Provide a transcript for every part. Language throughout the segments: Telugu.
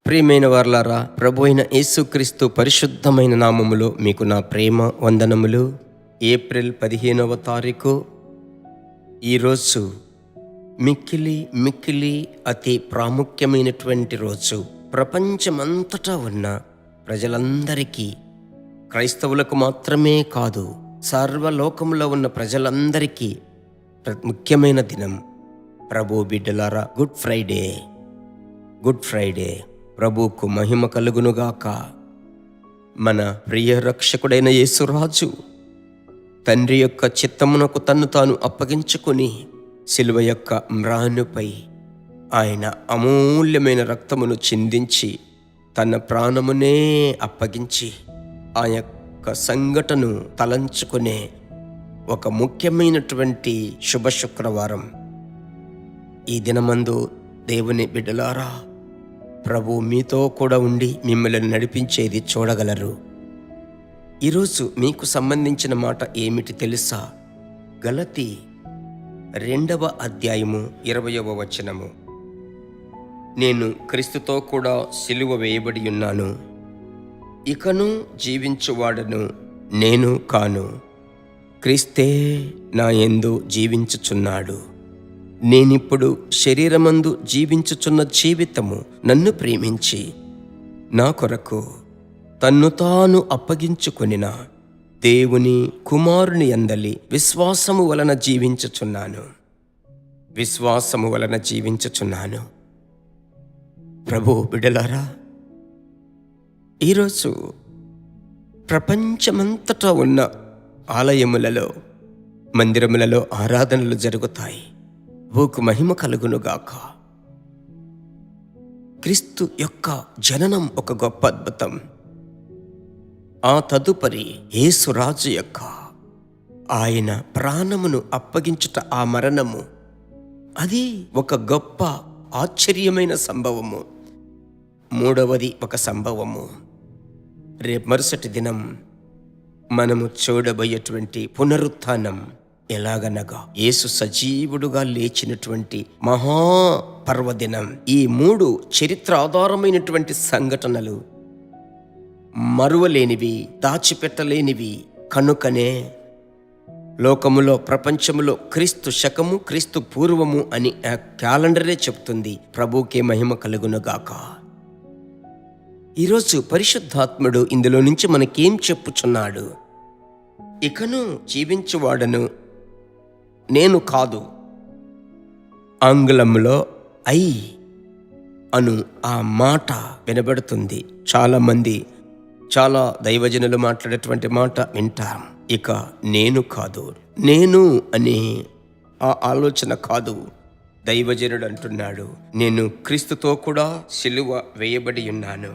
ప్రియమైన వారలారా, ప్రభు అయిన యేసుక్రీస్తు పరిశుద్ధమైన నామములో మీకు నా ప్రేమ వందనములు. ఏప్రిల్ 15వ తారీఖు ఈరోజు మిక్కిలి అతి ప్రాముఖ్యమైనటువంటి రోజు. ప్రపంచమంతటా ఉన్న ప్రజలందరికీ, క్రైస్తవులకు మాత్రమే కాదు, సర్వలోకంలో ఉన్న ప్రజలందరికీ ముఖ్యమైన దినం. ప్రభు బిడ్డలారా, గుడ్ ఫ్రైడే. ప్రభువుకు మహిమ కలుగునుగాక. మన ప్రియ రక్షకుడైన యేసురాజు తండ్రి యొక్క చిత్తమునకు తన్ను తాను అప్పగించుకుని శిలువ యొక్క మ్రానుపై ఆయన అమూల్యమైన రక్తమును చిందించి తన ప్రాణమునే అప్పగించి ఆ యొక్క సంఘటను తలంచుకునే ఒక ముఖ్యమైనటువంటి శుభ శుక్రవారం. ఈ దినమందు దేవుని బిడ్డలారా, ప్రభు మీతో కూడా ఉండి మిమ్మల్ని నడిపించేది చూడగలరు. ఈరోజు మీకు సంబంధించిన మాట ఏమిటి తెలుసా? గలతీ 2వ అధ్యాయము 20వ వచనము. నేను క్రీస్తుతో కూడా సిలువ వేయబడి ఉన్నాను, ఇకను జీవించువాడను నేను కాను, క్రీస్తే నా యందు జీవించుచున్నాడు. నేనిప్పుడు శరీరమందు జీవించుచున్న జీవితము నన్ను ప్రేమించి నా కొరకు తన్ను తాను అప్పగించుకొనిన దేవుని కుమారుని యందలి విశ్వాసము వలన జీవించుచున్నాను. ప్రభు బిడ్డలారా, ఈరోజు ప్రపంచమంతటా ఉన్న ఆలయములలో, మందిరములలో ఆరాధనలు జరుగుతాయి. ప్రభువుకు మహిమ కలుగునుగాక. క్రీస్తు యొక్క జననం ఒక గొప్ప అద్భుతం. ఆ తదుపరి యేసురాజు యొక్క ఆయన ప్రాణమును అప్పగించుట, ఆ మరణము, అది ఒక గొప్ప ఆశ్చర్యమైన సంభవము. మూడవది ఒక సంభవము. రేపు మరుసటి దినం మనము చూడబోయేటువంటి పునరుత్థానం. ఎలాగనగా యేసు సజీవుడుగా లేచినటువంటి మహాపర్వదినం. ఈ 3 చరిత్ర ఆధారమైనటువంటి సంఘటనలు మరువలేనివి, దాచిపెట్టలేనివి. కనుకనే లోకములో, ప్రపంచములో క్రీస్తు శకము, క్రీస్తు పూర్వము అని ఆ క్యాలెండరే చెప్తుంది. ప్రభువుకే మహిమ కలుగునుగాక. ఈరోజు పరిశుద్ధాత్ముడు ఇందులో నుంచి మనకేం చెప్పుచున్నాడు? ఇకను జీవించువాడను నేను కాదు. ఆంగ్లంలో ఐ అను ఆ మాట వినబడుతుంది. చాలా దైవజనులు మాట్లాడేటువంటి మాట వింటాం. ఇక నేను కాదు, నేను అనే ఆ ఆలోచన కాదు. దైవజనుడు అంటున్నాడు, నేను క్రీస్తుతో కూడా సిలువ వేయబడి ఉన్నాను.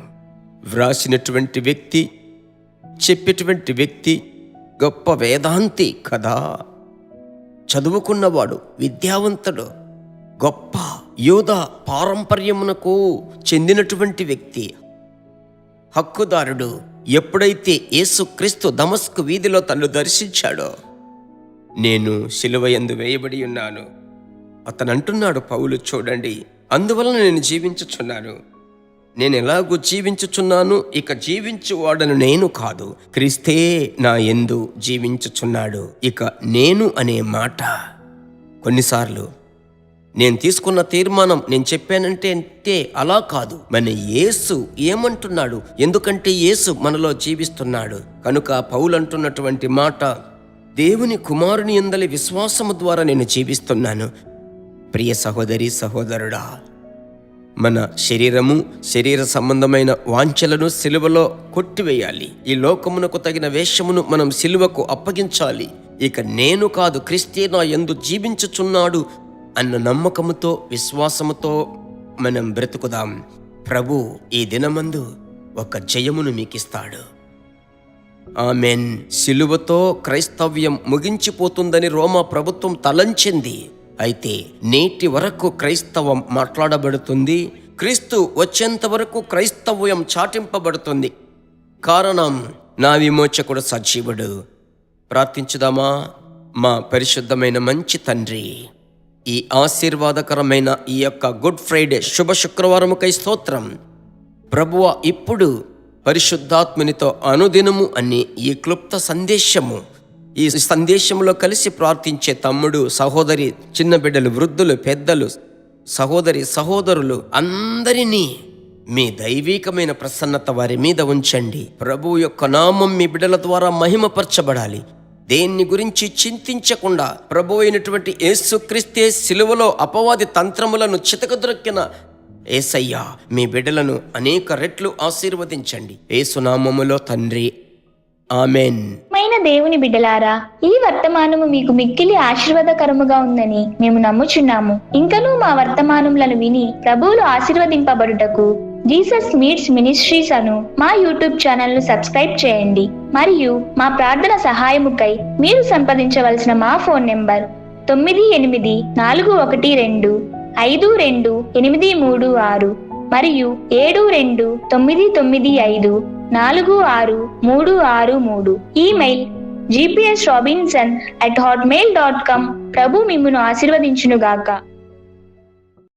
వ్రాసినటువంటి వ్యక్తి, చెప్పేటువంటి వ్యక్తి గొప్ప వేదాంతి కదా, చదువుకున్నవాడు, విద్యావంతుడు, గొప్ప యోధ పారంపర్యమునకు చెందినటువంటి వ్యక్తి, హక్కుదారుడు. ఎప్పుడైతే యేసుక్రీస్తు దమస్కు వీధిలో తన్ను దర్శించాడో, నేను సిలువ యందు వేయబడి ఉన్నాను, అతను అంటున్నాడు, పౌలు చూడండి, అందువలన నేను జీవించుచున్నాను. నేను ఎలాగూ జీవించుచున్నాను, ఇక జీవించువాడను నేను కాదు, క్రీస్తే నా యందు జీవించుచున్నాడు. ఇక నేను అనే మాట కొన్నిసార్లు నేను తీసుకున్న తీర్మానం, నేను చెప్పానంటే అలా కాదు. మన యేసు ఏమంటున్నాడు? ఎందుకంటే యేసు మనలో జీవిస్తున్నాడు. కనుక పౌలు అంటున్నటువంటి మాట, దేవుని కుమారుని యందలి విశ్వాసము ద్వారా నేను జీవిస్తున్నాను. ప్రియ సహోదరి, సహోదరుడా, మన శరీర సంబంధమైన వాంఛలను సిలువలో కొట్టివేయాలి. ఈ లోకమునకు తగిన వేషమును మనం సిలువకు అప్పగించాలి. ఇక నేను కాదు, క్రీస్తే నా యందు జీవించుచున్నాడు అన్న నమ్మకముతో, విశ్వాసముతో మనం బ్రతుకుదాం. ప్రభు ఈ దినమందు ఒక జయమును మీకిస్తాడు. ఆమెన్. సిలువతో క్రైస్తవ్యం ముగించిపోతుందని రోమా ప్రభుత్వం తలంచింది. అయితే నేటి వరకు క్రైస్తవం మాట్లాడబడుతుంది. క్రీస్తు వచ్చేంత వరకు క్రైస్తవ్యం చాటింపబడుతుంది. కారణం, నా విమోచకుడు సజీవుడు. ప్రార్థించుదామా? మా పరిశుద్ధమైన మంచి తండ్రి, ఈ ఆశీర్వాదకరమైన ఈ యొక్క గుడ్ ఫ్రైడే శుభ శుక్రవారముకై స్తోత్రం. ప్రభువా, ఇప్పుడు పరిశుద్ధాత్మునితో అనుదినము అనే ఈ క్లుప్త సందేశము, ఈ సందేశంలో కలిసి ప్రార్థించే తమ్ముడు, సహోదరి, చిన్న బిడ్డలు, వృద్ధులు, పెద్దలు, సహోదరులు అందరినీ మీ దైవికమైన ప్రసన్నత వారి మీద ఉంచండి. ప్రభువు యొక్క నామం మీ బిడ్డల ద్వారా మహిమపరచబడాలి. దేన్ని గురించి చింతించకుండా ప్రభు అయినటువంటి యేసుక్రీస్తే సిలువలో అపవాది తంత్రములను చితకద్రొక్కిన యేసయ్యా, మీ బిడ్డలను అనేక రెట్లు ఆశీర్వదించండి. యేసునామములో తండ్రి, ఆమెన్. దేవుని బిడ్డలారా, ఈ వర్తమానము మీకు మిక్కిలి ఆశీర్వాదకరముగా ఉందని మేము నమ్ముచున్నాము. ఇంకనూ మా వర్తమానములను విని ప్రభువులు ఆశీర్వదింపబడుటకు జీసస్ మీట్స్ మినిస్ట్రీస్ అను మా యూట్యూబ్ ఛానల్ ను సబ్స్క్రైబ్ చేయండి. మరియు మా ప్రార్థన సహాయముకై మీరు సంప్రదించవలసిన మా ఫోన్ నెంబర్ 9841425836 మరియు 7299546363. Email gpsrobinson@hotmail.com. ప్రభు మిమ్మును ఆశీర్వదించునుగాక.